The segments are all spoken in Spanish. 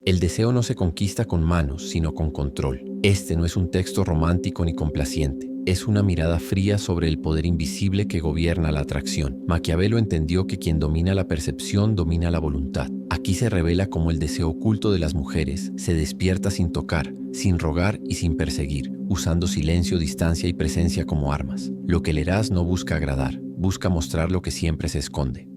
El deseo no se conquista con manos, sino con control. Este no es un texto romántico ni complaciente. Es una mirada fría sobre el poder invisible que gobierna la atracción. Maquiavelo entendió que quien domina la percepción domina la voluntad. Aquí se revela cómo el deseo oculto de las mujeres se despierta sin tocar, sin rogar y sin perseguir, usando silencio, distancia y presencia como armas. Lo que leerás no busca agradar, busca mostrar lo que siempre se esconde.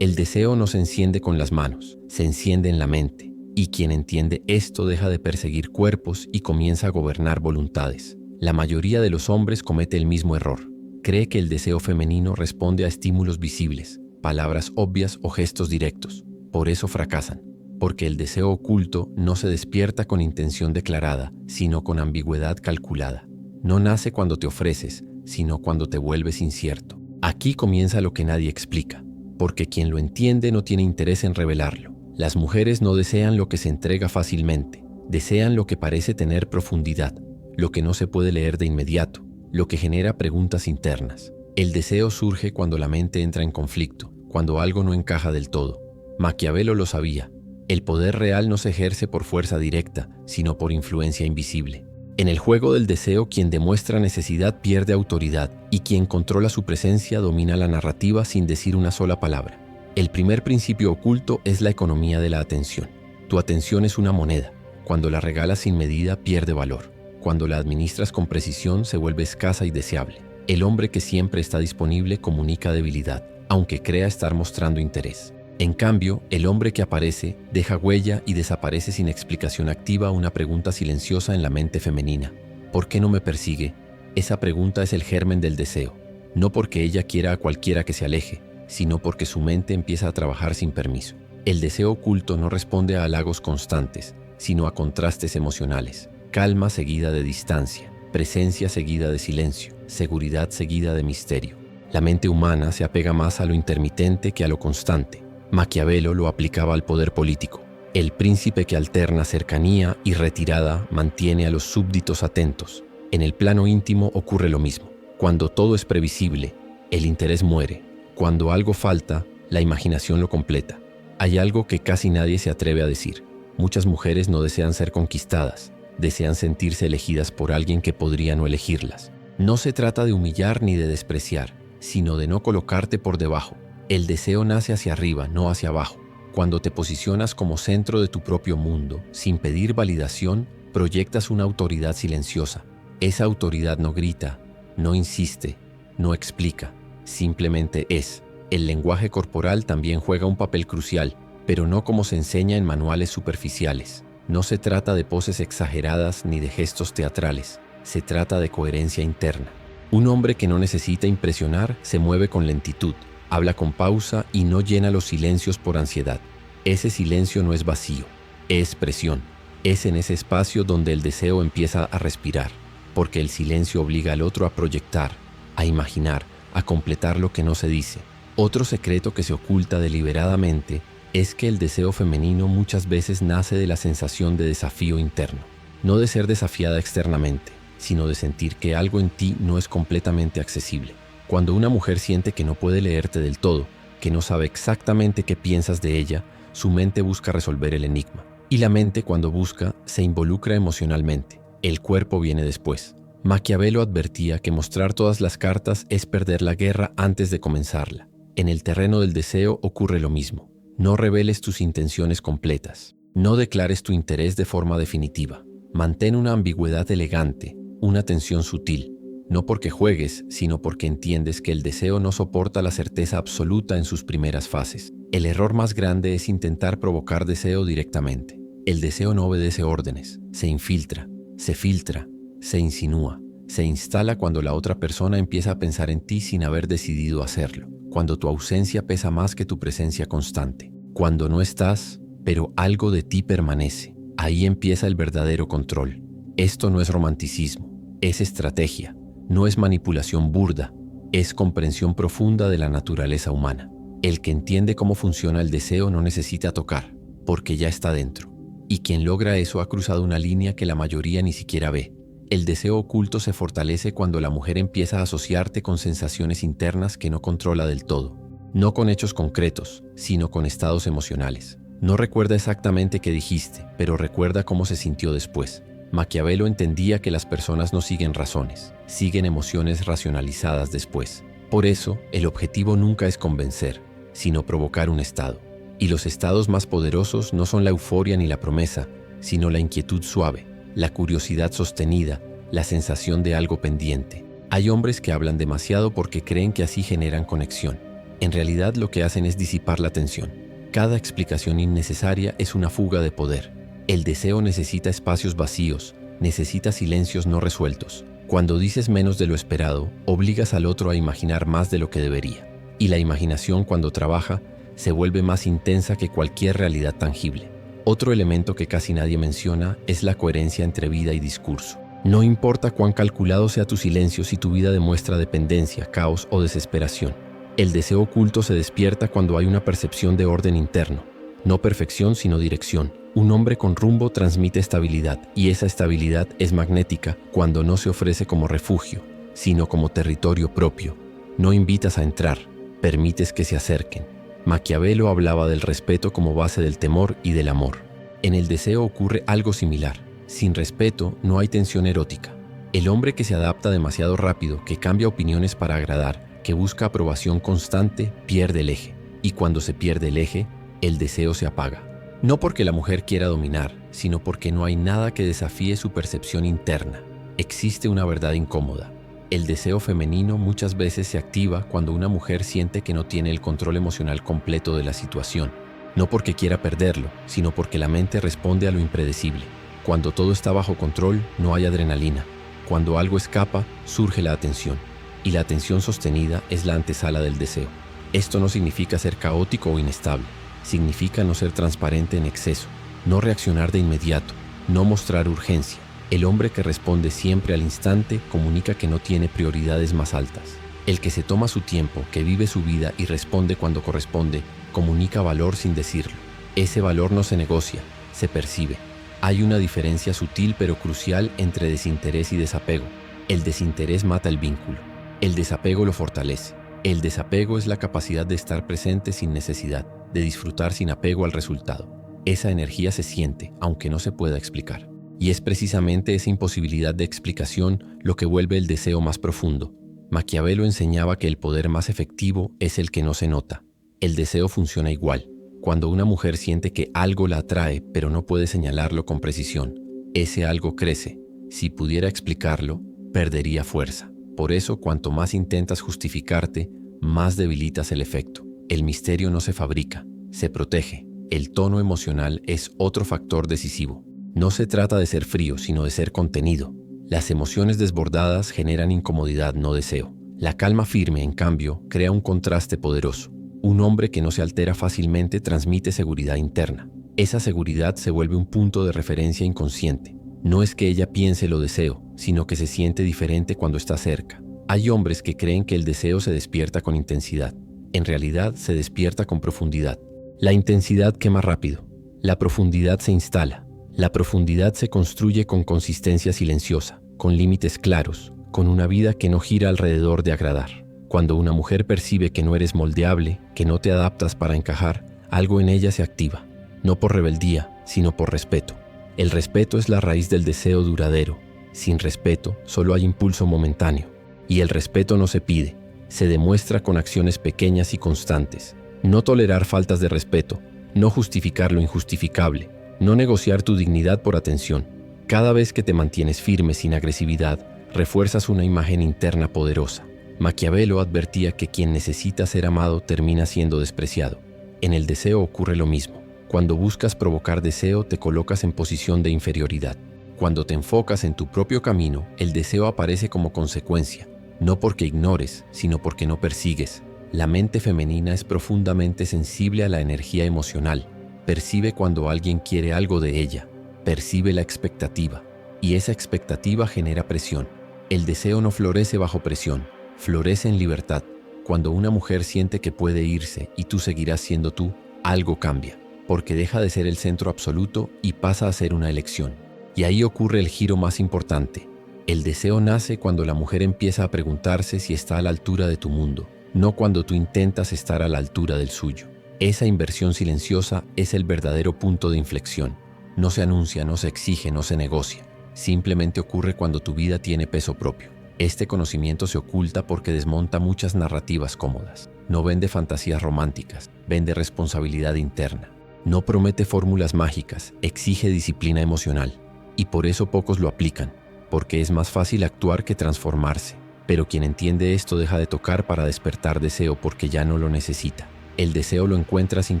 El deseo no se enciende con las manos, se enciende en la mente, y quien entiende esto deja de perseguir cuerpos y comienza a gobernar voluntades. La mayoría de los hombres comete el mismo error. Cree que el deseo femenino responde a estímulos visibles, palabras obvias o gestos directos. Por eso fracasan, porque el deseo oculto no se despierta con intención declarada, sino con ambigüedad calculada. No nace cuando te ofreces, sino cuando te vuelves incierto. Aquí comienza lo que nadie explica, porque quien lo entiende no tiene interés en revelarlo. Las mujeres no desean lo que se entrega fácilmente, desean lo que parece tener profundidad, lo que no se puede leer de inmediato, lo que genera preguntas internas. El deseo surge cuando la mente entra en conflicto, cuando algo no encaja del todo. Maquiavelo lo sabía. El poder real no se ejerce por fuerza directa, sino por influencia invisible. En el juego del deseo, quien demuestra necesidad pierde autoridad, y quien controla su presencia domina la narrativa sin decir una sola palabra. El primer principio oculto es la economía de la atención. Tu atención es una moneda. Cuando la regalas sin medida, pierde valor. Cuando la administras con precisión, se vuelve escasa y deseable. El hombre que siempre está disponible comunica debilidad, aunque crea estar mostrando interés. En cambio, el hombre que aparece, deja huella y desaparece sin explicación activa una pregunta silenciosa en la mente femenina. ¿Por qué no me persigue? Esa pregunta es el germen del deseo. No porque ella quiera a cualquiera que se aleje, sino porque su mente empieza a trabajar sin permiso. El deseo oculto no responde a halagos constantes, sino a contrastes emocionales. Calma seguida de distancia, presencia seguida de silencio, seguridad seguida de misterio. La mente humana se apega más a lo intermitente que a lo constante. Maquiavelo lo aplicaba al poder político. El príncipe que alterna cercanía y retirada mantiene a los súbditos atentos. En el plano íntimo ocurre lo mismo. Cuando todo es previsible, el interés muere. Cuando algo falta, la imaginación lo completa. Hay algo que casi nadie se atreve a decir. Muchas mujeres no desean ser conquistadas, desean sentirse elegidas por alguien que podría no elegirlas. No se trata de humillar ni de despreciar, sino de no colocarte por debajo. El deseo nace hacia arriba, no hacia abajo. Cuando te posicionas como centro de tu propio mundo, sin pedir validación, proyectas una autoridad silenciosa. Esa autoridad no grita, no insiste, no explica. Simplemente es. El lenguaje corporal también juega un papel crucial, pero no como se enseña en manuales superficiales. No se trata de poses exageradas ni de gestos teatrales. Se trata de coherencia interna. Un hombre que no necesita impresionar se mueve con lentitud, habla con pausa y no llena los silencios por ansiedad. Ese silencio no es vacío, es presión. Es en ese espacio donde el deseo empieza a respirar, porque el silencio obliga al otro a proyectar, a imaginar, a completar lo que no se dice. Otro secreto que se oculta deliberadamente es que el deseo femenino muchas veces nace de la sensación de desafío interno, no de ser desafiada externamente, sino de sentir que algo en ti no es completamente accesible. Cuando una mujer siente que no puede leerte del todo, que no sabe exactamente qué piensas de ella, su mente busca resolver el enigma. Y la mente, cuando busca, se involucra emocionalmente. El cuerpo viene después. Maquiavelo advertía que mostrar todas las cartas es perder la guerra antes de comenzarla. En el terreno del deseo ocurre lo mismo. No reveles tus intenciones completas. No declares tu interés de forma definitiva. Mantén una ambigüedad elegante, una tensión sutil. No porque juegues, sino porque entiendes que el deseo no soporta la certeza absoluta en sus primeras fases. El error más grande es intentar provocar deseo directamente. El deseo no obedece órdenes, se infiltra, se filtra, se insinúa, se instala cuando la otra persona empieza a pensar en ti sin haber decidido hacerlo, cuando tu ausencia pesa más que tu presencia constante, cuando no estás, pero algo de ti permanece. Ahí empieza el verdadero control. Esto no es romanticismo, es estrategia, no es manipulación burda, es comprensión profunda de la naturaleza humana. El que entiende cómo funciona el deseo no necesita tocar, porque ya está dentro. Y quien logra eso ha cruzado una línea que la mayoría ni siquiera ve. El deseo oculto se fortalece cuando la mujer empieza a asociarte con sensaciones internas que no controla del todo. no con hechos concretos, sino con estados emocionales. No recuerda exactamente qué dijiste, pero recuerda cómo se sintió después. Maquiavelo entendía que las personas no siguen razones, siguen emociones racionalizadas después. Por eso, el objetivo nunca es convencer, sino provocar un estado. Y los estados más poderosos no son la euforia ni la promesa, sino la inquietud suave, la curiosidad sostenida, la sensación de algo pendiente. Hay hombres que hablan demasiado porque creen que así generan conexión. En realidad lo que hacen es disipar la tensión. Cada explicación innecesaria es una fuga de poder. El deseo necesita espacios vacíos, necesita silencios no resueltos. Cuando dices menos de lo esperado, obligas al otro a imaginar más de lo que debería. Y la imaginación, cuando trabaja, se vuelve más intensa que cualquier realidad tangible. Otro elemento que casi nadie menciona es la coherencia entre vida y discurso. No importa cuán calculado sea tu silencio si tu vida demuestra dependencia, caos o desesperación. El deseo oculto se despierta cuando hay una percepción de orden interno. No perfección, sino dirección. Un hombre con rumbo transmite estabilidad, y esa estabilidad es magnética cuando no se ofrece como refugio, sino como territorio propio. No invitas a entrar, permites que se acerquen. Maquiavelo hablaba del respeto como base del temor y del amor. En el deseo ocurre algo similar. Sin respeto no hay tensión erótica. El hombre que se adapta demasiado rápido, que cambia opiniones para agradar, que busca aprobación constante, pierde el eje. Y cuando se pierde el eje, el deseo se apaga. No porque la mujer quiera dominar, sino porque no hay nada que desafíe su percepción interna. Existe una verdad incómoda. El deseo femenino muchas veces se activa cuando una mujer siente que no tiene el control emocional completo de la situación. No porque quiera perderlo, sino porque la mente responde a lo impredecible. Cuando todo está bajo control, no hay adrenalina. Cuando algo escapa, surge la atención. Y la atención sostenida es la antesala del deseo. Esto no significa ser caótico o inestable. Significa no ser transparente en exceso, no reaccionar de inmediato, no mostrar urgencia. El hombre que responde siempre al instante comunica que no tiene prioridades más altas. El que se toma su tiempo, que vive su vida y responde cuando corresponde, comunica valor sin decirlo. Ese valor no se negocia, se percibe. Hay una diferencia sutil pero crucial entre desinterés y desapego. El desinterés mata el vínculo. El desapego lo fortalece. El desapego es la capacidad de estar presente sin necesidad, de disfrutar sin apego al resultado. Esa energía se siente, aunque no se pueda explicar. Y es precisamente esa imposibilidad de explicación lo que vuelve el deseo más profundo. Maquiavelo enseñaba que el poder más efectivo es el que no se nota. El deseo funciona igual. Cuando una mujer siente que algo la atrae, pero no puede señalarlo con precisión, ese algo crece. Si pudiera explicarlo, perdería fuerza. Por eso, cuanto más intentas justificarte, más debilitas el efecto. El misterio no se fabrica, se protege. El tono emocional es otro factor decisivo. No se trata de ser frío, sino de ser contenido. Las emociones desbordadas generan incomodidad, no deseo. La calma firme, en cambio, crea un contraste poderoso. Un hombre que no se altera fácilmente transmite seguridad interna. Esa seguridad se vuelve un punto de referencia inconsciente. No es que ella piense lo deseo, sino que se siente diferente cuando está cerca. Hay hombres que creen que el deseo se despierta con intensidad. En realidad se despierta con profundidad. La intensidad quema rápido. La profundidad se instala. La profundidad se construye con consistencia silenciosa, con límites claros, con una vida que no gira alrededor de agradar. Cuando una mujer percibe que no eres moldeable, que no te adaptas para encajar, algo en ella se activa. No por rebeldía, sino por respeto. El respeto es la raíz del deseo duradero. Sin respeto, solo hay impulso momentáneo. Y el respeto no se pide, se demuestra con acciones pequeñas y constantes. No tolerar faltas de respeto, no justificar lo injustificable, no negociar tu dignidad por atención. Cada vez que te mantienes firme sin agresividad, refuerzas una imagen interna poderosa. Maquiavelo advertía que quien necesita ser amado termina siendo despreciado. En el deseo ocurre lo mismo. Cuando buscas provocar deseo, te colocas en posición de inferioridad. Cuando te enfocas en tu propio camino, el deseo aparece como consecuencia, no porque ignores, sino porque no persigues. La mente femenina es profundamente sensible a la energía emocional. Percibe cuando alguien quiere algo de ella, percibe la expectativa, y esa expectativa genera presión. El deseo no florece bajo presión, florece en libertad. Cuando una mujer siente que puede irse y tú seguirás siendo tú, algo cambia, porque deja de ser el centro absoluto y pasa a ser una elección. Y ahí ocurre el giro más importante. El deseo nace cuando la mujer empieza a preguntarse si está a la altura de tu mundo, no cuando tú intentas estar a la altura del suyo. Esa inversión silenciosa es el verdadero punto de inflexión. No se anuncia, no se exige, no se negocia. Simplemente ocurre cuando tu vida tiene peso propio. Este conocimiento se oculta porque desmonta muchas narrativas cómodas. No vende fantasías románticas, vende responsabilidad interna. No promete fórmulas mágicas, exige disciplina emocional. Y por eso pocos lo aplican, porque es más fácil actuar que transformarse. Pero quien entiende esto deja de tocar para despertar deseo porque ya no lo necesita. El deseo lo encuentra sin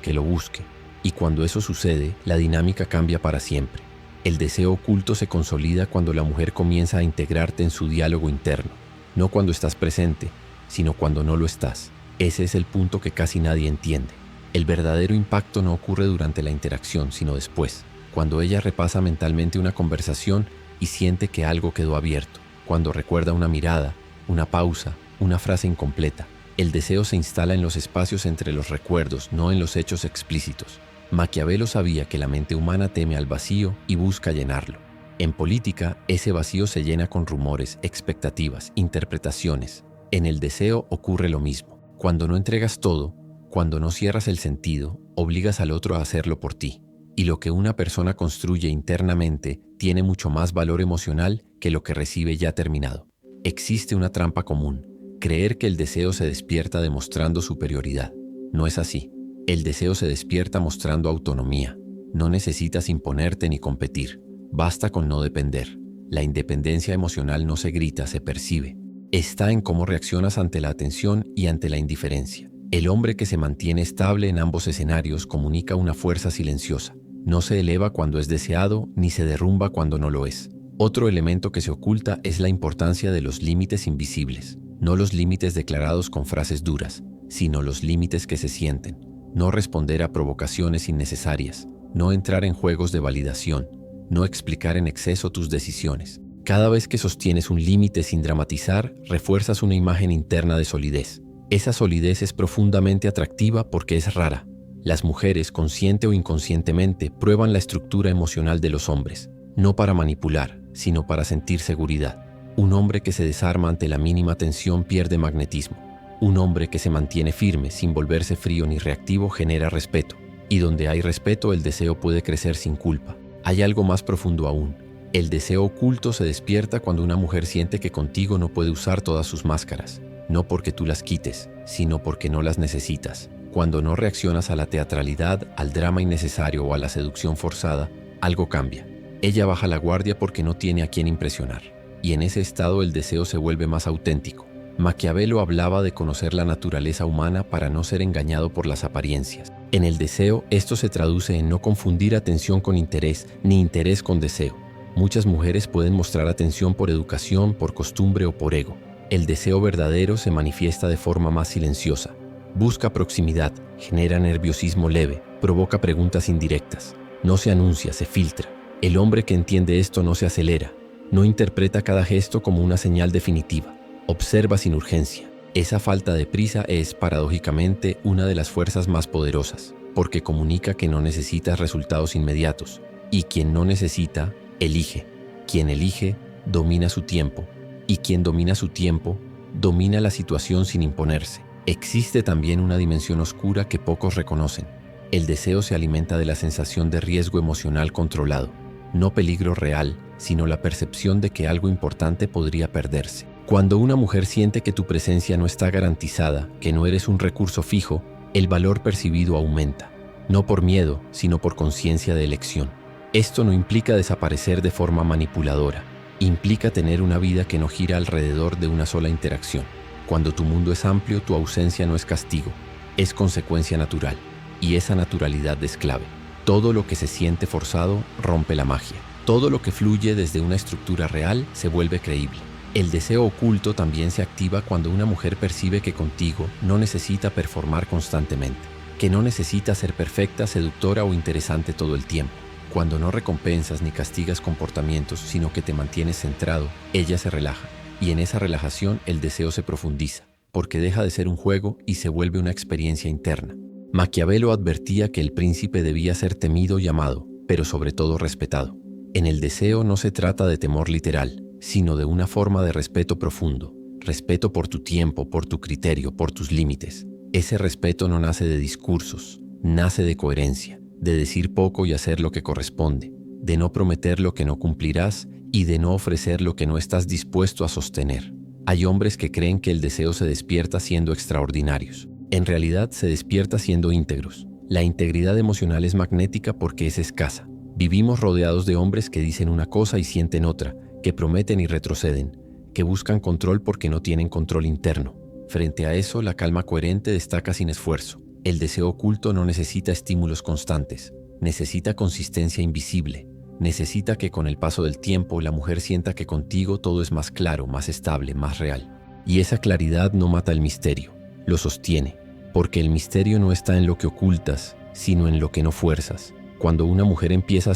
que lo busque. Y cuando eso sucede, la dinámica cambia para siempre. El deseo oculto se consolida cuando la mujer comienza a integrarte en su diálogo interno. No cuando estás presente, sino cuando no lo estás. Ese es el punto que casi nadie entiende. El verdadero impacto no ocurre durante la interacción, sino después, cuando ella repasa mentalmente una conversación y siente que algo quedó abierto, cuando recuerda una mirada, una pausa, una frase incompleta. El deseo se instala en los espacios entre los recuerdos, no en los hechos explícitos. Maquiavelo sabía que la mente humana teme al vacío y busca llenarlo. En política, ese vacío se llena con rumores, expectativas, interpretaciones. En el deseo ocurre lo mismo. Cuando no entregas todo, cuando no cierras el sentido, obligas al otro a hacerlo por ti. Y lo que una persona construye internamente tiene mucho más valor emocional que lo que recibe ya terminado. Existe una trampa común: creer que el deseo se despierta demostrando superioridad. No es así. El deseo se despierta mostrando autonomía. No necesitas imponerte ni competir. Basta con no depender. La independencia emocional no se grita, se percibe. Está en cómo reaccionas ante la atención y ante la indiferencia. El hombre que se mantiene estable en ambos escenarios comunica una fuerza silenciosa. No se eleva cuando es deseado, ni se derrumba cuando no lo es. Otro elemento que se oculta es la importancia de los límites invisibles. No los límites declarados con frases duras, sino los límites que se sienten. No responder a provocaciones innecesarias, no entrar en juegos de validación, no explicar en exceso tus decisiones. Cada vez que sostienes un límite sin dramatizar, refuerzas una imagen interna de solidez. Esa solidez es profundamente atractiva porque es rara. Las mujeres, consciente o inconscientemente, prueban la estructura emocional de los hombres, no para manipular, sino para sentir seguridad. Un hombre que se desarma ante la mínima tensión pierde magnetismo. Un hombre que se mantiene firme, sin volverse frío ni reactivo, genera respeto. Y donde hay respeto, el deseo puede crecer sin culpa. Hay algo más profundo aún. El deseo oculto se despierta cuando una mujer siente que contigo no puede usar todas sus máscaras. No porque tú las quites, sino porque no las necesitas. Cuando no reaccionas a la teatralidad, al drama innecesario o a la seducción forzada, algo cambia. Ella baja la guardia porque no tiene a quién impresionar. Y en ese estado el deseo se vuelve más auténtico. Maquiavelo hablaba de conocer la naturaleza humana para no ser engañado por las apariencias. En el deseo, esto se traduce en no confundir atención con interés, ni interés con deseo. Muchas mujeres pueden mostrar atención por educación, por costumbre o por ego. El deseo verdadero se manifiesta de forma más silenciosa. Busca proximidad, genera nerviosismo leve, provoca preguntas indirectas. No se anuncia, se filtra. El hombre que entiende esto no se acelera. No interpreta cada gesto como una señal definitiva. Observa sin urgencia. Esa falta de prisa es, paradójicamente, una de las fuerzas más poderosas, porque comunica que no necesitas resultados inmediatos. Y quien no necesita, elige. Quien elige, domina su tiempo. Y quien domina su tiempo, domina la situación sin imponerse. Existe también una dimensión oscura que pocos reconocen. El deseo se alimenta de la sensación de riesgo emocional controlado. No peligro real, sino la percepción de que algo importante podría perderse. Cuando una mujer siente que tu presencia no está garantizada, que no eres un recurso fijo, el valor percibido aumenta. No por miedo, sino por conciencia de elección. Esto no implica desaparecer de forma manipuladora. Implica tener una vida que no gira alrededor de una sola interacción. Cuando tu mundo es amplio, tu ausencia no es castigo, es consecuencia natural. Y esa naturalidad es clave. Todo lo que se siente forzado rompe la magia. Todo lo que fluye desde una estructura real se vuelve creíble. El deseo oculto también se activa cuando una mujer percibe que contigo no necesita performar constantemente, que no necesita ser perfecta, seductora o interesante todo el tiempo. Cuando no recompensas ni castigas comportamientos, sino que te mantienes centrado, ella se relaja. Y en esa relajación el deseo se profundiza, porque deja de ser un juego y se vuelve una experiencia interna. Maquiavelo advertía que el príncipe debía ser temido y amado, pero sobre todo respetado. En el deseo no se trata de temor literal, sino de una forma de respeto profundo. respeto por tu tiempo, por tu criterio, por tus límites. Ese respeto no nace de discursos, nace de coherencia, de decir poco y hacer lo que corresponde, de no prometer lo que no cumplirás y de no ofrecer lo que no estás dispuesto a sostener. Hay hombres que creen que el deseo se despierta siendo extraordinarios. En realidad se despierta siendo íntegros. La integridad emocional es magnética porque es escasa. Vivimos rodeados de hombres que dicen una cosa y sienten otra, que prometen y retroceden, que buscan control porque no tienen control interno. Frente a eso, la calma coherente destaca sin esfuerzo. El deseo oculto no necesita estímulos constantes, necesita consistencia invisible. Necesita que con el paso del tiempo la mujer sienta que contigo todo es más claro, más estable, más real. Y esa claridad no mata el misterio, lo sostiene, porque el misterio no está en lo que ocultas, sino en lo que no fuerzas. Cuando una mujer empieza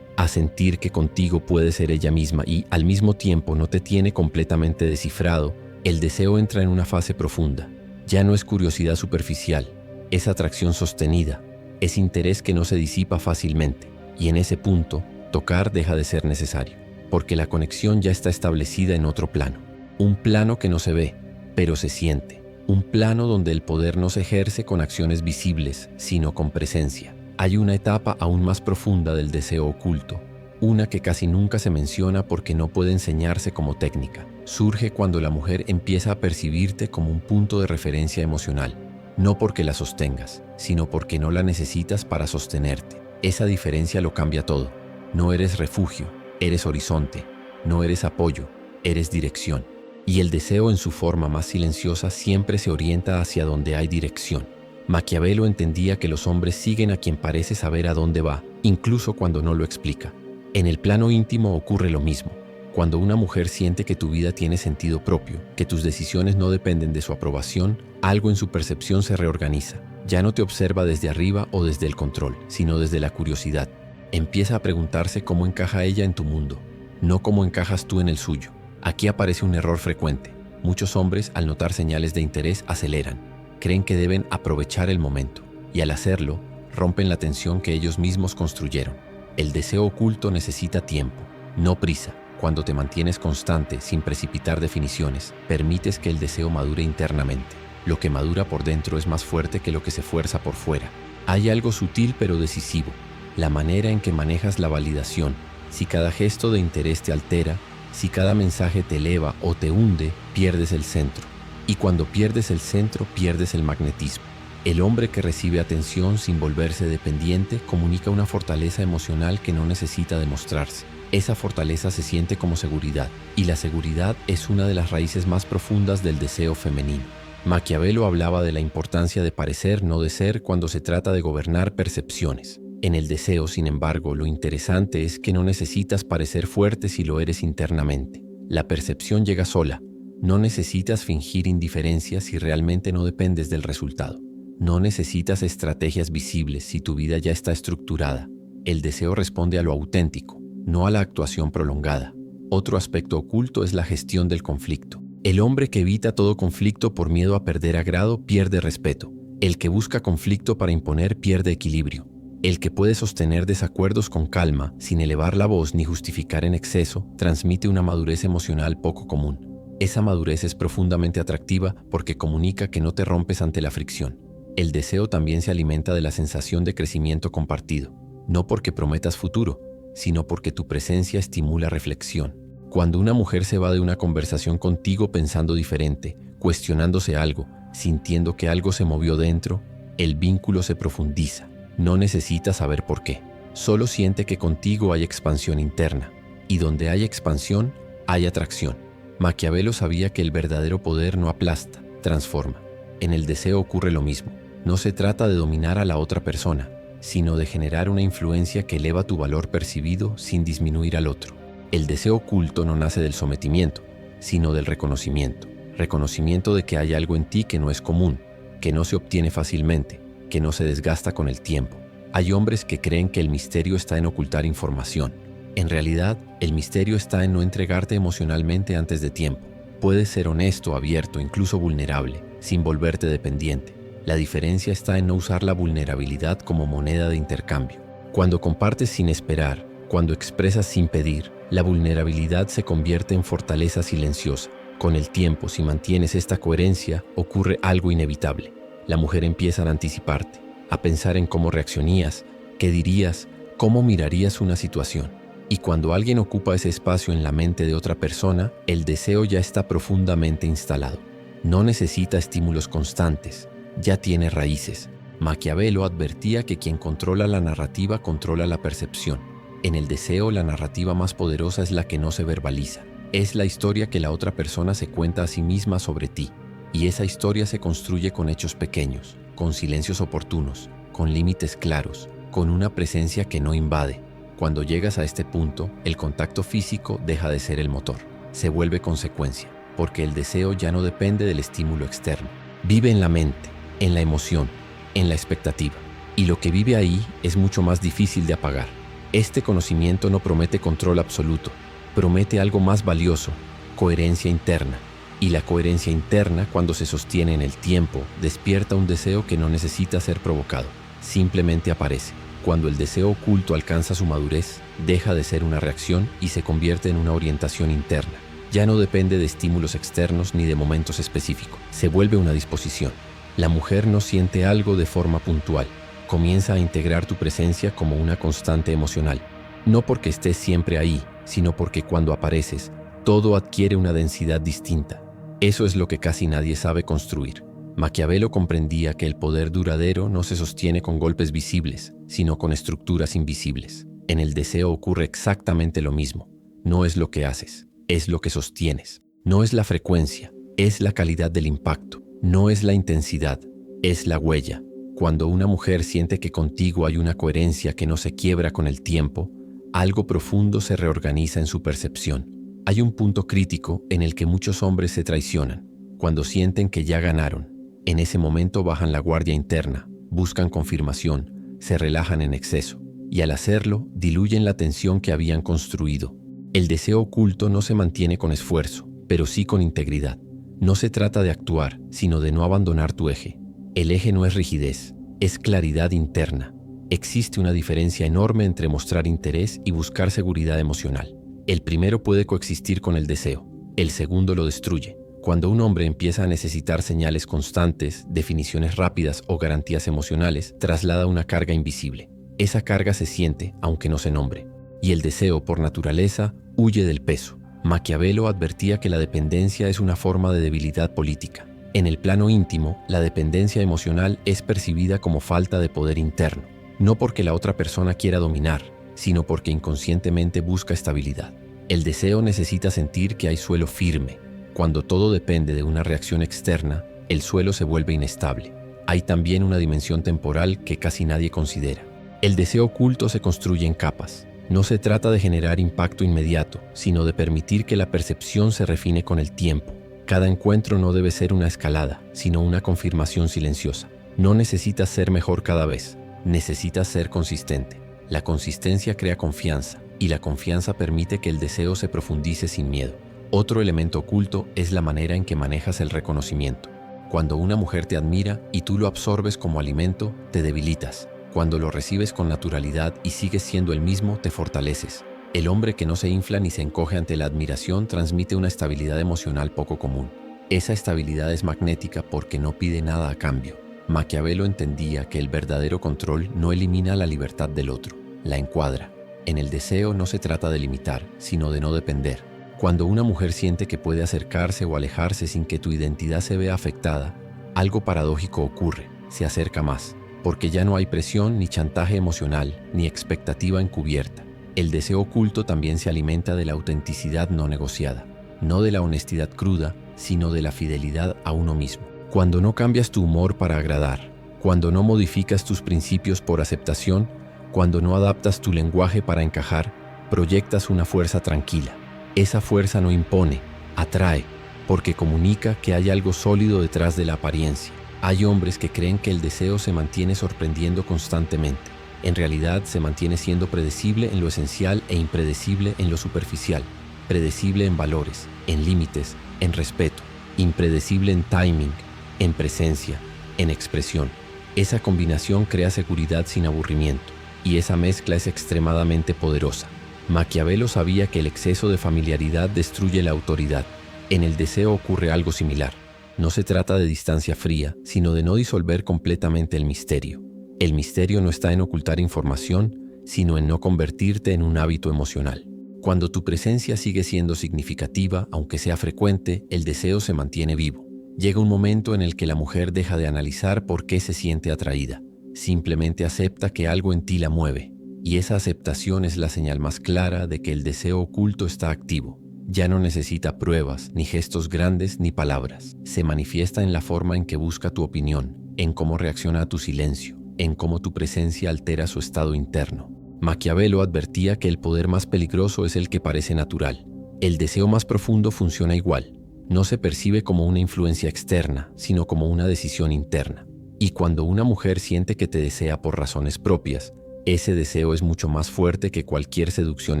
a sentir que contigo puede ser ella misma y al mismo tiempo no te tiene completamente descifrado, el deseo entra en una fase profunda. Ya no es curiosidad superficial, es atracción sostenida, es interés que no se disipa fácilmente. Y en ese punto, tocar deja de ser necesario, porque la conexión ya está establecida en otro plano. Un plano que no se ve, pero se siente. Un plano donde el poder no se ejerce con acciones visibles, sino con presencia. Hay una etapa aún más profunda del deseo oculto, una que casi nunca se menciona porque no puede enseñarse como técnica. Surge cuando la mujer empieza a percibirte como un punto de referencia emocional, no porque la sostengas, sino porque no la necesitas para sostenerte. Esa diferencia lo cambia todo. No eres refugio, eres horizonte. No eres apoyo, eres dirección. Y el deseo en su forma más silenciosa siempre se orienta hacia donde hay dirección. Maquiavelo entendía que los hombres siguen a quien parece saber a dónde va, incluso cuando no lo explica. En el plano íntimo ocurre lo mismo. Cuando una mujer siente que tu vida tiene sentido propio, que tus decisiones no dependen de su aprobación, algo en su percepción se reorganiza. Ya no te observa desde arriba o desde el control, sino desde la curiosidad. Empieza a preguntarse cómo encaja ella en tu mundo, no cómo encajas tú en el suyo. Aquí aparece un error frecuente. Muchos hombres, al notar señales de interés, aceleran. Creen que deben aprovechar el momento, y al hacerlo, rompen la tensión que ellos mismos construyeron. El deseo oculto necesita tiempo, no prisa. Cuando te mantienes constante, sin precipitar definiciones, permites que el deseo madure internamente. Lo que madura por dentro es más fuerte que lo que se fuerza por fuera. Hay algo sutil pero decisivo. La manera en que manejas la validación. Si cada gesto de interés te altera, si cada mensaje te eleva o te hunde, pierdes el centro. Y cuando pierdes el centro, pierdes el magnetismo. El hombre que recibe atención sin volverse dependiente comunica una fortaleza emocional que no necesita demostrarse. Esa fortaleza se siente como seguridad, y la seguridad es una de las raíces más profundas del deseo femenino. Maquiavelo hablaba de la importancia de parecer, no de ser, cuando se trata de gobernar percepciones. En el deseo, sin embargo, lo interesante es que no necesitas parecer fuerte si lo eres internamente. La percepción llega sola. No necesitas fingir indiferencia si realmente no dependes del resultado. No necesitas estrategias visibles si tu vida ya está estructurada. El deseo responde a lo auténtico, no a la actuación prolongada. Otro aspecto oculto es la gestión del conflicto. El hombre que evita todo conflicto por miedo a perder agrado pierde respeto. El que busca conflicto para imponer pierde equilibrio. El que puede sostener desacuerdos con calma, sin elevar la voz ni justificar en exceso, transmite una madurez emocional poco común. Esa madurez es profundamente atractiva porque comunica que no te rompes ante la fricción. El deseo también se alimenta de la sensación de crecimiento compartido, no porque prometas futuro, sino porque tu presencia estimula reflexión. Cuando una mujer se va de una conversación contigo pensando diferente, cuestionándose algo, sintiendo que algo se movió dentro, el vínculo se profundiza. No necesita saber por qué. Solo siente que contigo hay expansión interna. Y donde hay expansión, hay atracción. Maquiavelo sabía que el verdadero poder no aplasta, transforma. En el deseo ocurre lo mismo. No se trata de dominar a la otra persona, sino de generar una influencia que eleva tu valor percibido sin disminuir al otro. El deseo oculto no nace del sometimiento, sino del reconocimiento. Reconocimiento de que hay algo en ti que no es común, que no se obtiene fácilmente, que no se desgasta con el tiempo. Hay hombres que creen que el misterio está en ocultar información. En realidad, el misterio está en no entregarte emocionalmente antes de tiempo. Puedes ser honesto, abierto, incluso vulnerable, sin volverte dependiente. La diferencia está en no usar la vulnerabilidad como moneda de intercambio. Cuando compartes sin esperar, cuando expresas sin pedir, la vulnerabilidad se convierte en fortaleza silenciosa. Con el tiempo, si mantienes esta coherencia, ocurre algo inevitable. La mujer empieza a anticiparte, a pensar en cómo reaccionarías, qué dirías, cómo mirarías una situación. Y cuando alguien ocupa ese espacio en la mente de otra persona, el deseo ya está profundamente instalado. No necesita estímulos constantes, ya tiene raíces. Maquiavelo advertía que quien controla la narrativa controla la percepción. En el deseo, la narrativa más poderosa es la que no se verbaliza. Es la historia que la otra persona se cuenta a sí misma sobre ti. Y esa historia se construye con hechos pequeños, con silencios oportunos, con límites claros, con una presencia que no invade. Cuando llegas a este punto, el contacto físico deja de ser el motor. Se vuelve consecuencia, porque el deseo ya no depende del estímulo externo. Vive en la mente, en la emoción, en la expectativa. Y lo que vive ahí es mucho más difícil de apagar. Este conocimiento no promete control absoluto, promete algo más valioso, coherencia interna. Y la coherencia interna, cuando se sostiene en el tiempo, despierta un deseo que no necesita ser provocado, simplemente aparece. Cuando el deseo oculto alcanza su madurez, deja de ser una reacción y se convierte en una orientación interna. Ya no depende de estímulos externos ni de momentos específicos, se vuelve una disposición. La mujer no siente algo de forma puntual, comienza a integrar tu presencia como una constante emocional. No porque estés siempre ahí, sino porque cuando apareces, todo adquiere una densidad distinta. Eso es lo que casi nadie sabe construir. Maquiavelo comprendía que el poder duradero no se sostiene con golpes visibles, sino con estructuras invisibles. En el deseo ocurre exactamente lo mismo. No es lo que haces, es lo que sostienes. No es la frecuencia, es la calidad del impacto. No es la intensidad, es la huella. Cuando una mujer siente que contigo hay una coherencia que no se quiebra con el tiempo, algo profundo se reorganiza en su percepción. Hay un punto crítico en el que muchos hombres se traicionan, cuando sienten que ya ganaron. En ese momento bajan la guardia interna, buscan confirmación, se relajan en exceso, y al hacerlo, diluyen la tensión que habían construido. El deseo oculto no se mantiene con esfuerzo, pero sí con integridad. No se trata de actuar, sino de no abandonar tu eje. El eje no es rigidez, es claridad interna. Existe una diferencia enorme entre mostrar interés y buscar seguridad emocional. El primero puede coexistir con el deseo, el segundo lo destruye. Cuando un hombre empieza a necesitar señales constantes, definiciones rápidas o garantías emocionales, traslada una carga invisible. Esa carga se siente, aunque no se nombre. Y el deseo, por naturaleza, huye del peso. Maquiavelo advertía que la dependencia es una forma de debilidad política. En el plano íntimo, la dependencia emocional es percibida como falta de poder interno. No porque la otra persona quiera dominar, sino porque inconscientemente busca estabilidad. El deseo necesita sentir que hay suelo firme. Cuando todo depende de una reacción externa, el suelo se vuelve inestable. Hay también una dimensión temporal que casi nadie considera. El deseo oculto se construye en capas. No se trata de generar impacto inmediato, sino de permitir que la percepción se refine con el tiempo. Cada encuentro no debe ser una escalada, sino una confirmación silenciosa. No necesitas ser mejor cada vez, necesitas ser consistente. La consistencia crea confianza, y la confianza permite que el deseo se profundice sin miedo. Otro elemento oculto es la manera en que manejas el reconocimiento. Cuando una mujer te admira y tú lo absorbes como alimento, te debilitas. Cuando lo recibes con naturalidad y sigues siendo el mismo, te fortaleces. El hombre que no se infla ni se encoge ante la admiración transmite una estabilidad emocional poco común. Esa estabilidad es magnética porque no pide nada a cambio. Maquiavelo entendía que el verdadero control no elimina la libertad del otro, la encuadra. En el deseo no se trata de limitar, sino de no depender. Cuando una mujer siente que puede acercarse o alejarse sin que tu identidad se vea afectada, algo paradójico ocurre, se acerca más, porque ya no hay presión ni chantaje emocional, ni expectativa encubierta. El deseo oculto también se alimenta de la autenticidad no negociada, no de la honestidad cruda, sino de la fidelidad a uno mismo. Cuando no cambias tu humor para agradar, cuando no modificas tus principios por aceptación, cuando no adaptas tu lenguaje para encajar, proyectas una fuerza tranquila. Esa fuerza no impone, atrae, porque comunica que hay algo sólido detrás de la apariencia. Hay hombres que creen que el deseo se mantiene sorprendiendo constantemente. En realidad se mantiene siendo predecible en lo esencial e impredecible en lo superficial. Predecible en valores, en límites, en respeto. Impredecible en timing, en presencia, en expresión. Esa combinación crea seguridad sin aburrimiento, y esa mezcla es extremadamente poderosa. Maquiavelo sabía que el exceso de familiaridad destruye la autoridad. En el deseo ocurre algo similar. No se trata de distancia fría, sino de no disolver completamente el misterio. El misterio no está en ocultar información, sino en no convertirte en un hábito emocional. Cuando tu presencia sigue siendo significativa, aunque sea frecuente, el deseo se mantiene vivo. Llega un momento en el que la mujer deja de analizar por qué se siente atraída. Simplemente acepta que algo en ti la mueve. Y esa aceptación es la señal más clara de que el deseo oculto está activo. Ya no necesita pruebas, ni gestos grandes, ni palabras. Se manifiesta en la forma en que busca tu opinión, en cómo reacciona a tu silencio, en cómo tu presencia altera su estado interno. Maquiavelo advertía que el poder más peligroso es el que parece natural. El deseo más profundo funciona igual. No se percibe como una influencia externa, sino como una decisión interna. Y cuando una mujer siente que te desea por razones propias, ese deseo es mucho más fuerte que cualquier seducción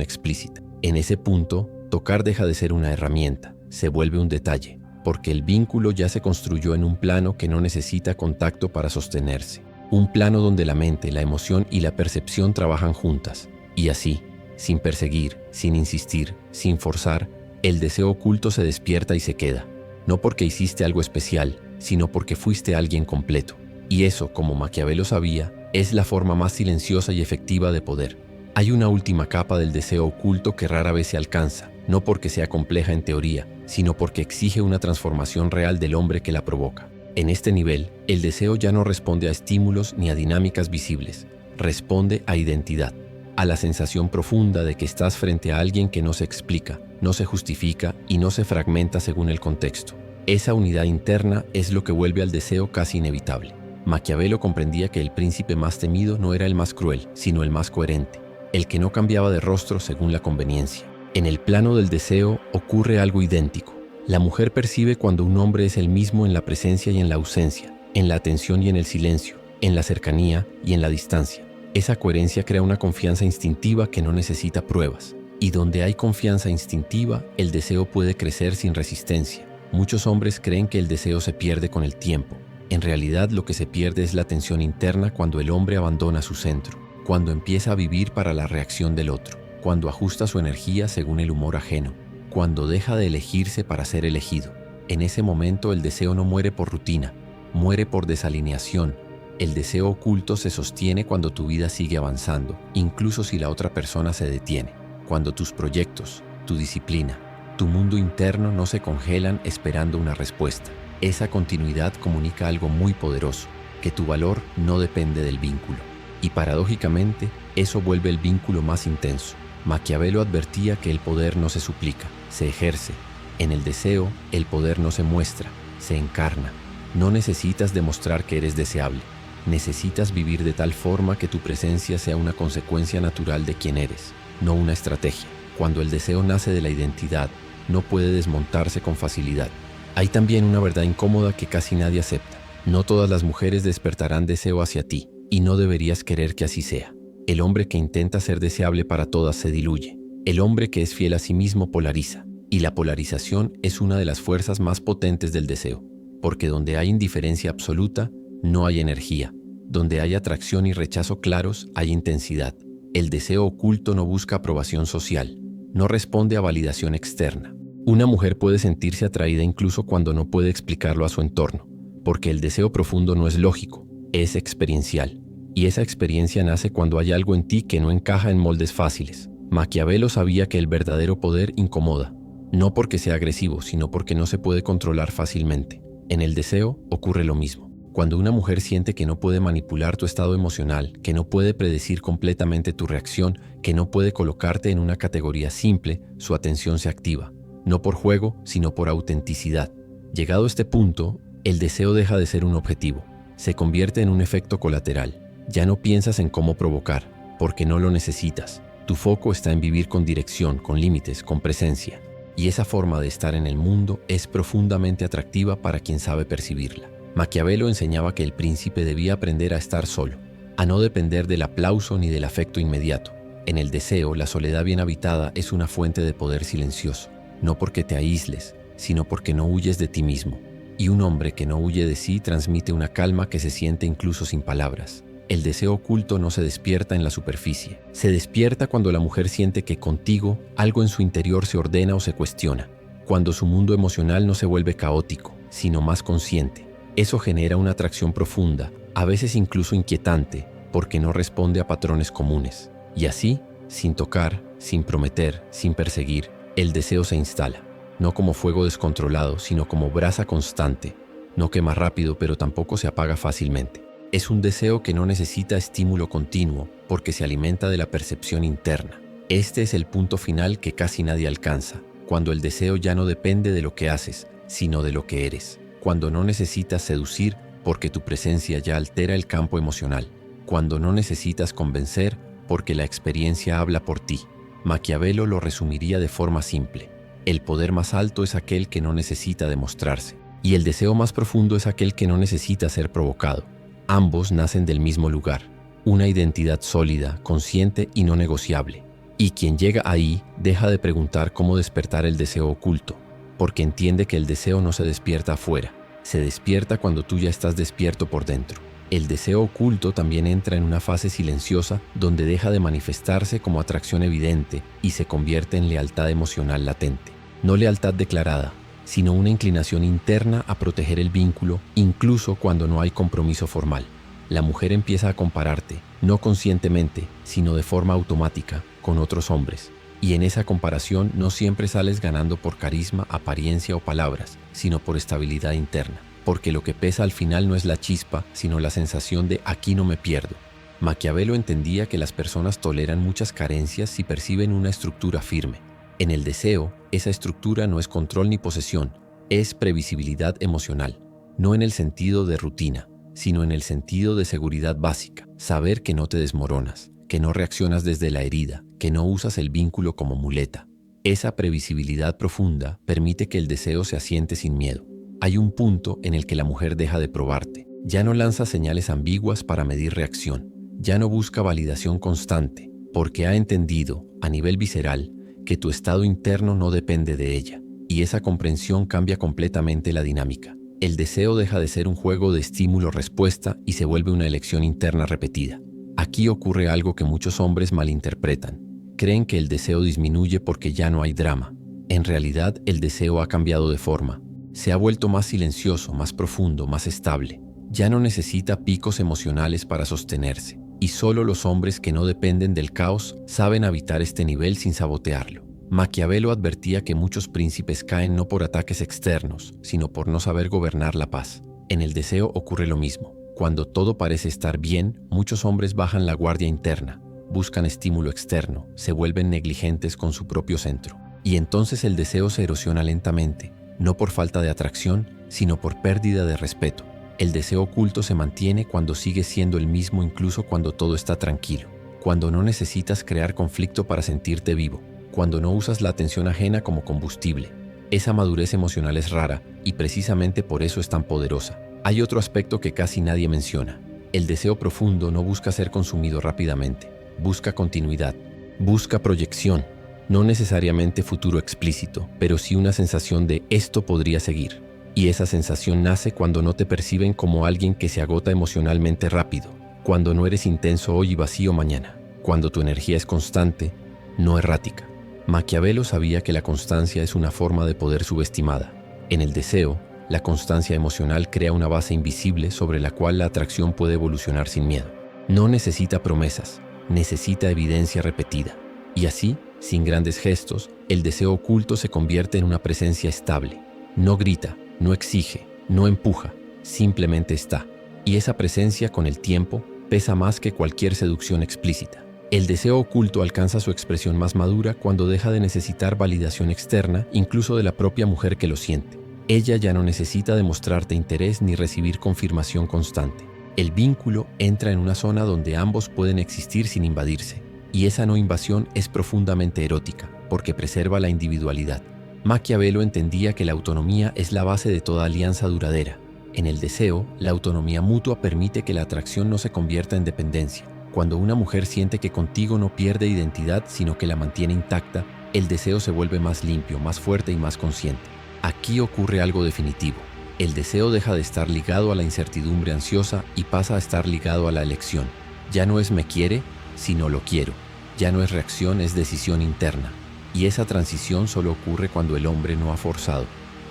explícita. En ese punto, tocar deja de ser una herramienta, se vuelve un detalle, porque el vínculo ya se construyó en un plano que no necesita contacto para sostenerse. Un plano donde la mente, la emoción y la percepción trabajan juntas. Y así, sin perseguir, sin insistir, sin forzar, el deseo oculto se despierta y se queda. No porque hiciste algo especial, sino porque fuiste alguien completo. Y eso, como Maquiavelo sabía, es la forma más silenciosa y efectiva de poder. Hay una última capa del deseo oculto que rara vez se alcanza, no porque sea compleja en teoría, sino porque exige una transformación real del hombre que la provoca. En este nivel, el deseo ya no responde a estímulos ni a dinámicas visibles, responde a identidad, a la sensación profunda de que estás frente a alguien que no se explica, no se justifica y no se fragmenta según el contexto. Esa unidad interna es lo que vuelve al deseo casi inevitable. Maquiavelo comprendía que el príncipe más temido no era el más cruel, sino el más coherente, el que no cambiaba de rostro según la conveniencia. En el plano del deseo ocurre algo idéntico. La mujer percibe cuando un hombre es el mismo en la presencia y en la ausencia, en la atención y en el silencio, en la cercanía y en la distancia. Esa coherencia crea una confianza instintiva que no necesita pruebas. Y donde hay confianza instintiva, el deseo puede crecer sin resistencia. Muchos hombres creen que el deseo se pierde con el tiempo. En realidad, lo que se pierde es la tensión interna cuando el hombre abandona su centro, cuando empieza a vivir para la reacción del otro, cuando ajusta su energía según el humor ajeno, cuando deja de elegirse para ser elegido. En ese momento el deseo no muere por rutina, muere por desalineación. El deseo oculto se sostiene cuando tu vida sigue avanzando, incluso si la otra persona se detiene, cuando tus proyectos, tu disciplina, tu mundo interno no se congelan esperando una respuesta. Esa continuidad comunica algo muy poderoso, que tu valor no depende del vínculo. Y paradójicamente, eso vuelve el vínculo más intenso. Maquiavelo advertía que el poder no se suplica, se ejerce. En el deseo, el poder no se muestra, se encarna. No necesitas demostrar que eres deseable. Necesitas vivir de tal forma que tu presencia sea una consecuencia natural de quien eres, no una estrategia. Cuando el deseo nace de la identidad, no puede desmontarse con facilidad. Hay también una verdad incómoda que casi nadie acepta. No todas las mujeres despertarán deseo hacia ti, y no deberías querer que así sea. El hombre que intenta ser deseable para todas se diluye. El hombre que es fiel a sí mismo polariza, y la polarización es una de las fuerzas más potentes del deseo, porque donde hay indiferencia absoluta, no hay energía. Donde hay atracción y rechazo claros, hay intensidad. El deseo oculto no busca aprobación social, no responde a validación externa. Una mujer puede sentirse atraída incluso cuando no puede explicarlo a su entorno, porque el deseo profundo no es lógico, es experiencial. Y esa experiencia nace cuando hay algo en ti que no encaja en moldes fáciles. Maquiavelo sabía que el verdadero poder incomoda, no porque sea agresivo, sino porque no se puede controlar fácilmente. En el deseo ocurre lo mismo. Cuando una mujer siente que no puede manipular tu estado emocional, que no puede predecir completamente tu reacción, que no puede colocarte en una categoría simple, su atención se activa. No por juego, sino por autenticidad. Llegado a este punto, el deseo deja de ser un objetivo. Se convierte en un efecto colateral. Ya no piensas en cómo provocar, porque no lo necesitas. Tu foco está en vivir con dirección, con límites, con presencia. Y esa forma de estar en el mundo es profundamente atractiva para quien sabe percibirla. Maquiavelo enseñaba que el príncipe debía aprender a estar solo, a no depender del aplauso ni del afecto inmediato. En el deseo, la soledad bien habitada es una fuente de poder silencioso, no porque te aísles, sino porque no huyes de ti mismo. Y un hombre que no huye de sí transmite una calma que se siente incluso sin palabras. El deseo oculto no se despierta en la superficie. Se despierta cuando la mujer siente que contigo algo en su interior se ordena o se cuestiona. cuando su mundo emocional no se vuelve caótico, sino más consciente. Eso genera una atracción profunda, a veces incluso inquietante, porque no responde a patrones comunes. Y así, sin tocar, sin prometer, sin perseguir, el deseo se instala, no como fuego descontrolado, sino como brasa constante. No quema rápido, pero tampoco se apaga fácilmente. Es un deseo que no necesita estímulo continuo, porque se alimenta de la percepción interna. Este es el punto final que casi nadie alcanza, cuando el deseo ya no depende de lo que haces, sino de lo que eres. Cuando no necesitas seducir, porque tu presencia ya altera el campo emocional. Cuando no necesitas convencer, porque la experiencia habla por ti. Maquiavelo lo resumiría de forma simple. El poder más alto es aquel que no necesita demostrarse, y el deseo más profundo es aquel que no necesita ser provocado. Ambos nacen del mismo lugar, una identidad sólida, consciente y no negociable. Y quien llega ahí deja de preguntar cómo despertar el deseo oculto, porque entiende que el deseo no se despierta afuera, se despierta cuando tú ya estás despierto por dentro. El deseo oculto también entra en una fase silenciosa donde deja de manifestarse como atracción evidente y se convierte en lealtad emocional latente. No lealtad declarada, sino una inclinación interna a proteger el vínculo, incluso cuando no hay compromiso formal. La mujer empieza a compararte, no conscientemente, sino de forma automática, con otros hombres. Y en esa comparación no siempre sales ganando por carisma, apariencia o palabras, sino por estabilidad interna. Porque lo que pesa al final no es la chispa, sino la sensación de aquí no me pierdo. Maquiavelo entendía que las personas toleran muchas carencias si perciben una estructura firme. En el deseo, esa estructura no es control ni posesión, es previsibilidad emocional, no en el sentido de rutina, sino en el sentido de seguridad básica, saber que no te desmoronas, que no reaccionas desde la herida, que no usas el vínculo como muleta. Esa previsibilidad profunda permite que el deseo se asiente sin miedo. Hay un punto en el que la mujer deja de probarte. Ya no lanza señales ambiguas para medir reacción. Ya no busca validación constante, porque ha entendido, a nivel visceral, que tu estado interno no depende de ella. Y esa comprensión cambia completamente la dinámica. El deseo deja de ser un juego de estímulo-respuesta y se vuelve una elección interna repetida. Aquí ocurre algo que muchos hombres malinterpretan. Creen que el deseo disminuye porque ya no hay drama. En realidad, el deseo ha cambiado de forma. Se ha vuelto más silencioso, más profundo, más estable. Ya no necesita picos emocionales para sostenerse. Y solo los hombres que no dependen del caos saben habitar este nivel sin sabotearlo. Maquiavelo advertía que muchos príncipes caen no por ataques externos, sino por no saber gobernar la paz. En el deseo ocurre lo mismo. Cuando todo parece estar bien, muchos hombres bajan la guardia interna, buscan estímulo externo, se vuelven negligentes con su propio centro. Y entonces el deseo se erosiona lentamente, no por falta de atracción, sino por pérdida de respeto. El deseo oculto se mantiene cuando sigue siendo el mismo incluso cuando todo está tranquilo, cuando no necesitas crear conflicto para sentirte vivo, cuando no usas la atención ajena como combustible. Esa madurez emocional es rara y precisamente por eso es tan poderosa. Hay otro aspecto que casi nadie menciona. El deseo profundo no busca ser consumido rápidamente, busca continuidad, busca proyección. No necesariamente futuro explícito, pero sí una sensación de esto podría seguir. Y esa sensación nace cuando no te perciben como alguien que se agota emocionalmente rápido, cuando no eres intenso hoy y vacío mañana, cuando tu energía es constante, no errática. Maquiavelo sabía que la constancia es una forma de poder subestimada. En el deseo, la constancia emocional crea una base invisible sobre la cual la atracción puede evolucionar sin miedo. No necesita promesas, necesita evidencia repetida. Y así, sin grandes gestos, el deseo oculto se convierte en una presencia estable. No grita, no exige, no empuja, simplemente está. Y esa presencia con el tiempo pesa más que cualquier seducción explícita. El deseo oculto alcanza su expresión más madura cuando deja de necesitar validación externa, incluso de la propia mujer que lo siente. Ella ya no necesita demostrarte interés ni recibir confirmación constante. El vínculo entra en una zona donde ambos pueden existir sin invadirse. Y esa no invasión es profundamente erótica, porque preserva la individualidad. Maquiavelo entendía que la autonomía es la base de toda alianza duradera. En el deseo, la autonomía mutua permite que la atracción no se convierta en dependencia. Cuando una mujer siente que contigo no pierde identidad, sino que la mantiene intacta, el deseo se vuelve más limpio, más fuerte y más consciente. Aquí ocurre algo definitivo. El deseo deja de estar ligado a la incertidumbre ansiosa y pasa a estar ligado a la elección. Ya no es me quiere, sino lo quiero. Ya no es reacción, es decisión interna. Y esa transición solo ocurre cuando el hombre no ha forzado,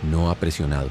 no ha presionado,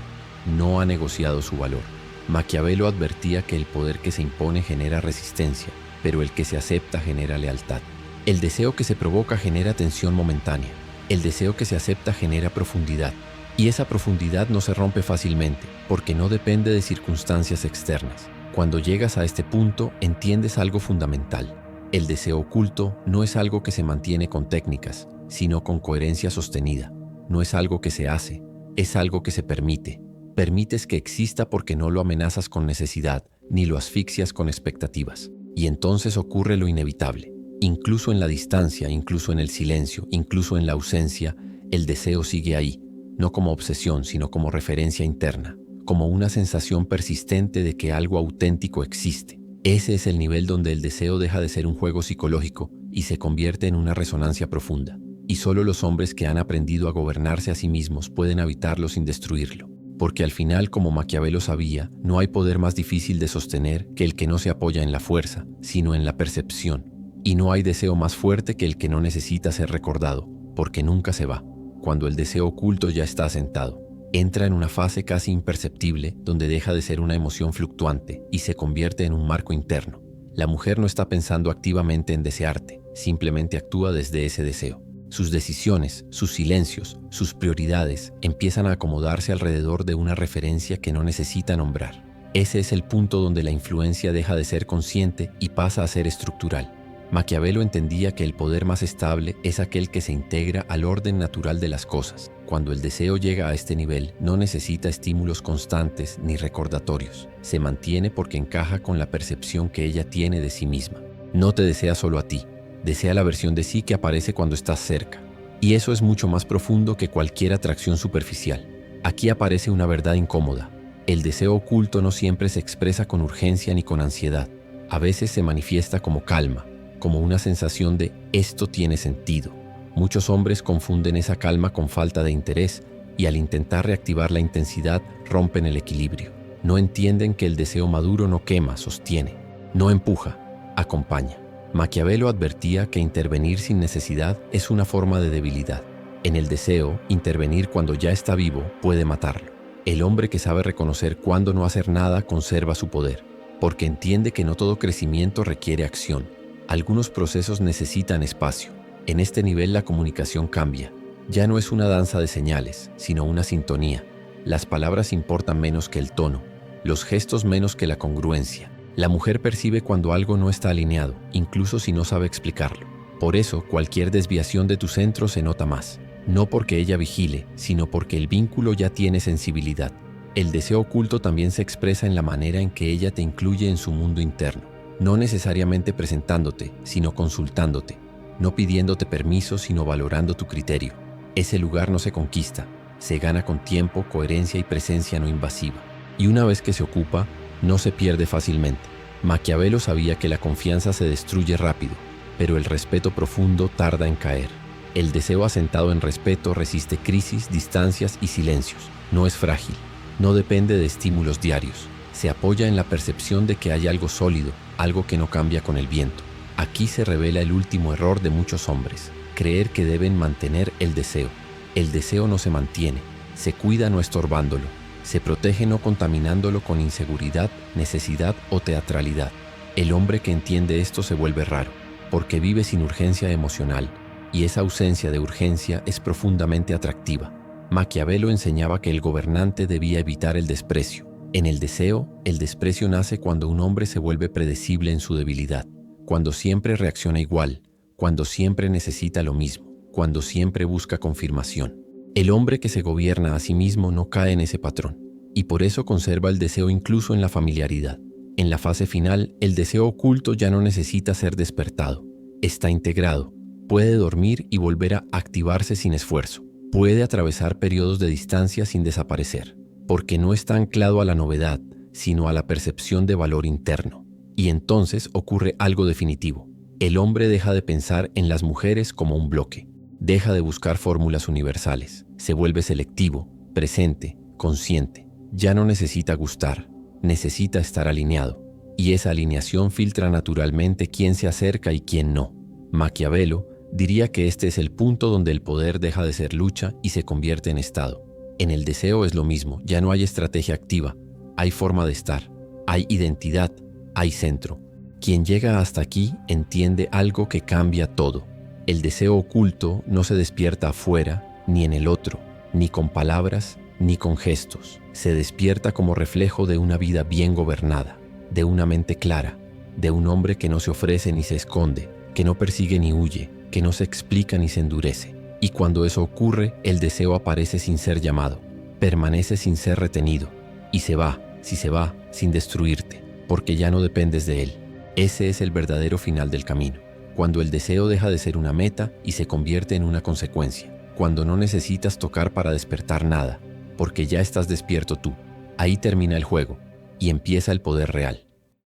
no ha negociado su valor. Maquiavelo advertía que el poder que se impone genera resistencia, pero el que se acepta genera lealtad. El deseo que se provoca genera tensión momentánea. El deseo que se acepta genera profundidad. Y esa profundidad no se rompe fácilmente, porque no depende de circunstancias externas. Cuando llegas a este punto, entiendes algo fundamental. El deseo oculto no es algo que se mantiene con técnicas, sino con coherencia sostenida. No es algo que se hace, es algo que se permite. Permites que exista porque no lo amenazas con necesidad, ni lo asfixias con expectativas. Y entonces ocurre lo inevitable. Incluso en la distancia, incluso en el silencio, incluso en la ausencia, el deseo sigue ahí, no como obsesión, sino como referencia interna, como una sensación persistente de que algo auténtico existe. Ese es el nivel donde el deseo deja de ser un juego psicológico y se convierte en una resonancia profunda. Y solo los hombres que han aprendido a gobernarse a sí mismos pueden habitarlo sin destruirlo. Porque al final, como Maquiavelo sabía, no hay poder más difícil de sostener que el que no se apoya en la fuerza, sino en la percepción. Y no hay deseo más fuerte que el que no necesita ser recordado, porque nunca se va. Cuando el deseo oculto ya está asentado, entra en una fase casi imperceptible donde deja de ser una emoción fluctuante y se convierte en un marco interno. La mujer no está pensando activamente en desearte, simplemente actúa desde ese deseo. Sus decisiones, sus silencios, sus prioridades empiezan a acomodarse alrededor de una referencia que no necesita nombrar. Ese es el punto donde la influencia deja de ser consciente y pasa a ser estructural. Maquiavelo entendía que el poder más estable es aquel que se integra al orden natural de las cosas. Cuando el deseo llega a este nivel, no necesita estímulos constantes ni recordatorios. Se mantiene porque encaja con la percepción que ella tiene de sí misma. No te desea solo a ti, desea la versión de sí que aparece cuando estás cerca. Y eso es mucho más profundo que cualquier atracción superficial. Aquí aparece una verdad incómoda. El deseo oculto no siempre se expresa con urgencia ni con ansiedad. A veces se manifiesta como calma, como una sensación de esto tiene sentido. Muchos hombres confunden esa calma con falta de interés y al intentar reactivar la intensidad rompen el equilibrio. No entienden que el deseo maduro no quema, sostiene, no empuja, acompaña. Maquiavelo advertía que intervenir sin necesidad es una forma de debilidad. En el deseo, intervenir cuando ya está vivo puede matarlo. El hombre que sabe reconocer cuándo no hacer nada conserva su poder, porque entiende que no todo crecimiento requiere acción. Algunos procesos necesitan espacio. En este nivel la comunicación cambia. Ya no es una danza de señales, sino una sintonía. Las palabras importan menos que el tono, los gestos menos que la congruencia. La mujer percibe cuando algo no está alineado, incluso si no sabe explicarlo. Por eso, cualquier desviación de tu centro se nota más. No porque ella vigile, sino porque el vínculo ya tiene sensibilidad. El deseo oculto también se expresa en la manera en que ella te incluye en su mundo interno. No necesariamente presentándote, sino consultándote. No pidiéndote permiso, sino valorando tu criterio. Ese lugar no se conquista, se gana con tiempo, coherencia y presencia no invasiva. Y una vez que se ocupa, no se pierde fácilmente. Maquiavelo sabía que la confianza se destruye rápido, pero el respeto profundo tarda en caer. El deseo asentado en respeto resiste crisis, distancias y silencios. No es frágil, no depende de estímulos diarios. Se apoya en la percepción de que hay algo sólido, algo que no cambia con el viento. Aquí se revela el último error de muchos hombres, creer que deben mantener el deseo. El deseo no se mantiene, se cuida no estorbándolo, se protege no contaminándolo con inseguridad, necesidad o teatralidad. El hombre que entiende esto se vuelve raro, porque vive sin urgencia emocional, y esa ausencia de urgencia es profundamente atractiva. Maquiavelo enseñaba que el gobernante debía evitar el desprecio. En el deseo, el desprecio nace cuando un hombre se vuelve predecible en su debilidad, cuando siempre reacciona igual, cuando siempre necesita lo mismo, cuando siempre busca confirmación. El hombre que se gobierna a sí mismo no cae en ese patrón, y por eso conserva el deseo incluso en la familiaridad. En la fase final, el deseo oculto ya no necesita ser despertado. Está integrado, puede dormir y volver a activarse sin esfuerzo. Puede atravesar periodos de distancia sin desaparecer, porque no está anclado a la novedad, sino a la percepción de valor interno. Y entonces ocurre algo definitivo. El hombre deja de pensar en las mujeres como un bloque. Deja de buscar fórmulas universales. Se vuelve selectivo, presente, consciente. Ya no necesita gustar, necesita estar alineado. Y esa alineación filtra naturalmente quién se acerca y quién no. Maquiavelo Diría que este es el punto donde el poder deja de ser lucha y se convierte en estado. En el deseo es lo mismo, ya no hay estrategia activa, hay forma de estar, hay identidad, hay centro. Quien llega hasta aquí entiende algo que cambia todo. El deseo oculto no se despierta afuera, ni en el otro, ni con palabras, ni con gestos. Se despierta como reflejo de una vida bien gobernada, de una mente clara, de un hombre que no se ofrece ni se esconde, que no persigue ni huye, que no se explica ni se endurece. Y cuando eso ocurre, el deseo aparece sin ser llamado, permanece sin ser retenido, y se va, si se va, sin destruirte, porque ya no dependes de él. Ese es el verdadero final del camino, cuando el deseo deja de ser una meta y se convierte en una consecuencia, cuando no necesitas tocar para despertar nada, porque ya estás despierto tú. Ahí termina el juego y empieza el poder real.